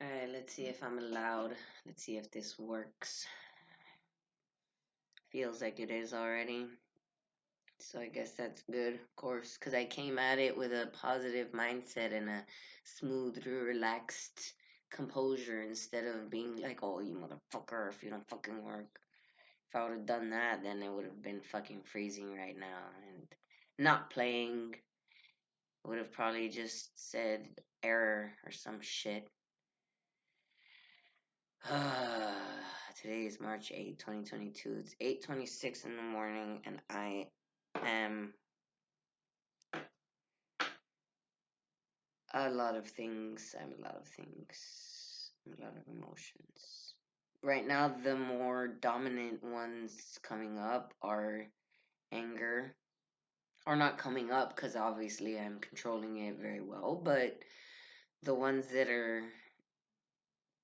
Alright, let's see if I'm allowed. Let's see if this works. Feels like it is already. So I guess that's good, of course, because I came at it with a positive mindset and a smooth, relaxed composure instead of being like, oh, you motherfucker, if you don't fucking work. If I would have done that, then it would have been fucking freezing right now and not playing. Would have probably just said error or some shit. Today is March 8th, 2022. It's 8:26 in the morning, and I am a lot of things. I'm a lot of things. A lot of emotions. Right now, the more dominant ones coming up are anger. Or not coming up, because obviously I'm controlling it very well, but the ones that are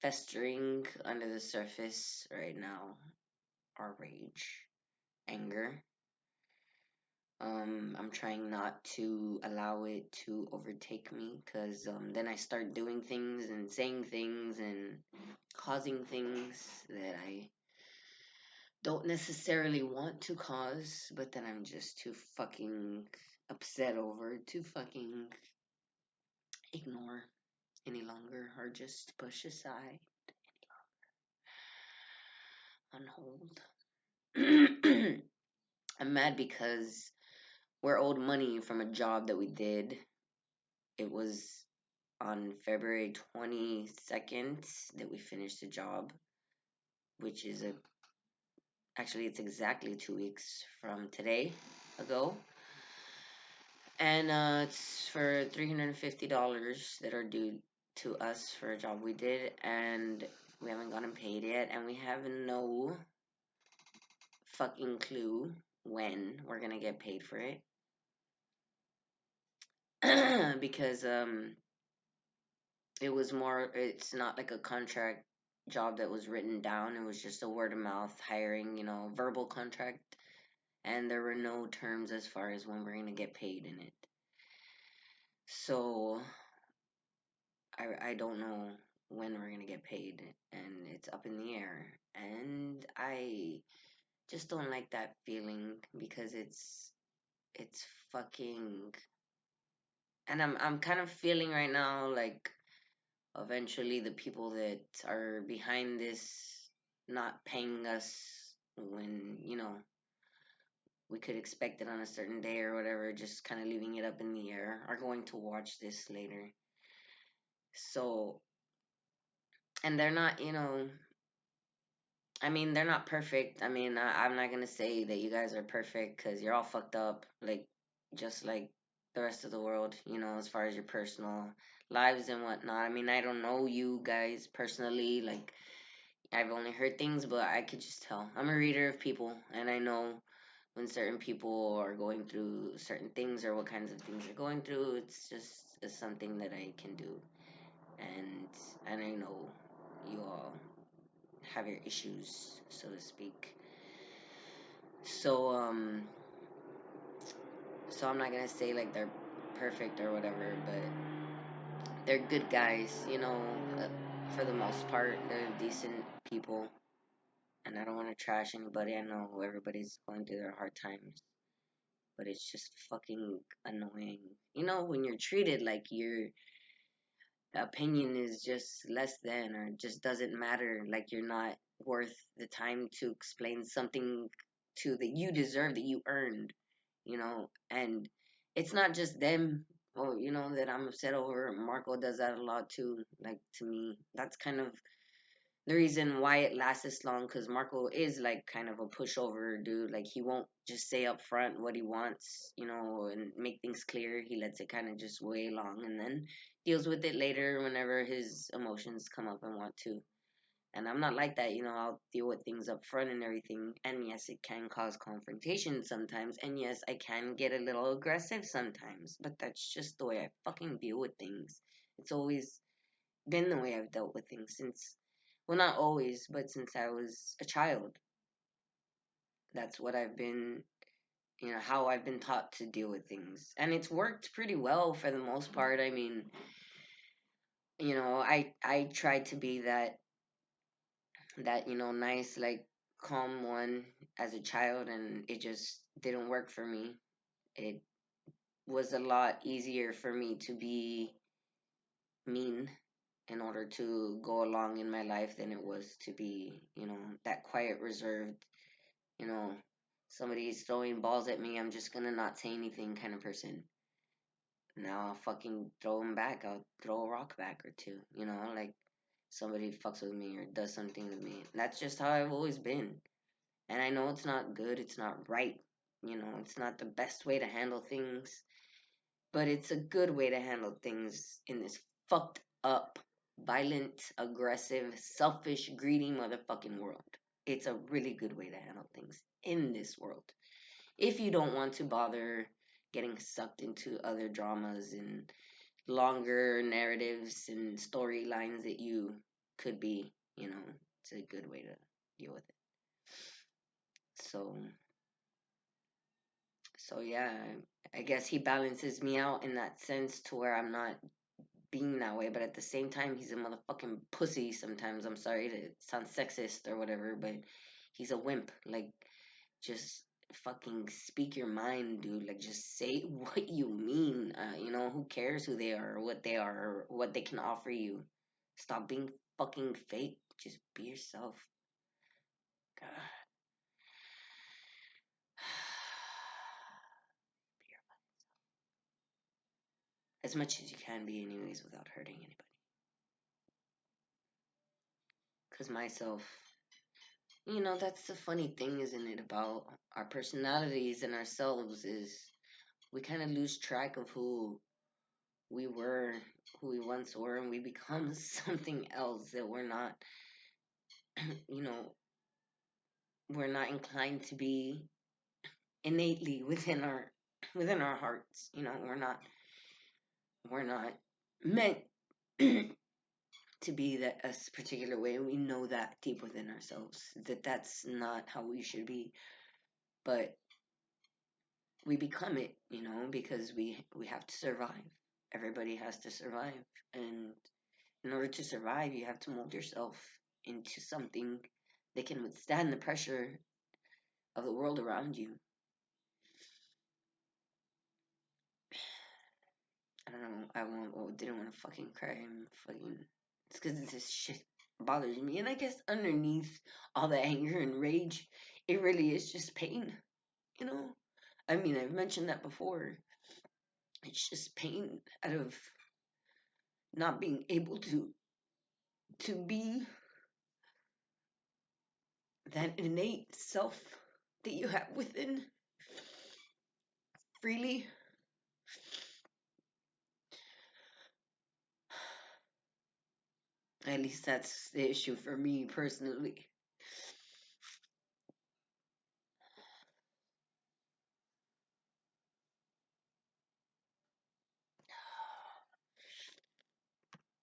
festering under the surface right now are rage, anger. I'm trying not to allow it to overtake me because then I start doing things and saying things and causing things that I don't necessarily want to cause, but then I'm just too fucking upset over to fucking ignore any longer or just push aside on hold. I'm mad because we're owed money from a job that we did. It was on February 22nd that we finished the job, which is actually it's exactly 2 weeks from today ago. And it's for $350 that are due to us for a job we did, and we haven't gotten paid yet, and we have no fucking clue when we're gonna get paid for it. Because it's not like a contract job that was written down. It was just a word of mouth hiring, verbal contract, and there were no terms as far as when we're gonna get paid in it. So I don't know when we're gonna get paid, and it's up in the air, and I just don't like that feeling because it's fucking, and I'm kind of feeling right now like eventually the people that are behind this not paying us when we could expect it on a certain day or whatever, just kind of leaving it up in the air, are going to watch this later. So, and they're not, I mean, they're not perfect. I mean, I'm not gonna say that you guys are perfect because you're all fucked up, like just like the rest of the world, as far as your personal lives and whatnot. I mean, I don't know you guys personally, like I've only heard things, but I could just tell. I'm a reader of people, and I know when certain people are going through certain things or what kinds of things they're going through. It's something that I can do, and I know you all have your issues, so to speak. So so I'm not gonna say like they're perfect or whatever, but they're good guys, for the most part. They're decent people, and I don't want to trash anybody. I know everybody's going through their hard times, but it's just fucking annoying. When you're treated like your opinion is just less than or just doesn't matter, like you're not worth the time to explain something to that you deserve, that you earned, and it's not just them. Well, that I'm upset over. Marco does that a lot too. Like, to me, that's kind of the reason why it lasts this long, because Marco is like kind of a pushover dude. Like, he won't just say up front what he wants, and make things clear. He lets it kind of just weigh along and then deals with it later whenever his emotions come up and want to. And I'm not like that, I'll deal with things up front and everything. And yes, it can cause confrontation sometimes. And yes, I can get a little aggressive sometimes. But that's just the way I fucking deal with things. It's always been the way I've dealt with things since, well, not always, but since I was a child. That's what I've been, how I've been taught to deal with things. And it's worked pretty well for the most part. I mean, I tried to be that nice, like, calm one as a child, and it just didn't work for me. It was a lot easier for me to be mean in order to go along in my life than it was to be, that quiet, reserved, you know, somebody's throwing balls at me, I'm just gonna not say anything kind of person. Now I'll fucking throw them back. I'll throw a rock back or two, like somebody fucks with me or does something with me. That's just how I've always been. And I know it's not good, it's not right, it's not the best way to handle things, but it's a good way to handle things in this fucked up, violent, aggressive, selfish, greedy motherfucking world. It's a really good way to handle things in this world. If you don't want to bother getting sucked into other dramas and longer narratives and storylines that you could be, it's a good way to deal with it. So, so yeah, I guess he balances me out in that sense to where I'm not being that way, but at the same time, he's a motherfucking pussy sometimes. I'm sorry to sound sexist or whatever, but he's a wimp. Like, just fucking speak your mind, dude. Like, just say what you mean. Who cares who they are or what they are or what they can offer you? Stop being fucking fake. Just be yourself. God. As much as you can be, anyways, without hurting anybody. Because myself, that's the funny thing, isn't it, about our personalities and ourselves is we kind of lose track of who we were, who we once were, and we become something else that you know, we're not inclined to be innately within our hearts. We're not meant to be that a particular way, and we know that deep within ourselves that that's not how we should be, but we become it, because we have to survive. Everybody has to survive, and in order to survive, you have to mold yourself into something that can withstand the pressure of the world around you. I don't know. Didn't want to fucking cry. I'm fucking. It's because this shit bothers me, and I guess underneath all the anger and rage, it really is just pain. You know. I mean, I've mentioned that before. It's just pain out of not being able to be that innate self that you have within freely. At least that's the issue for me personally.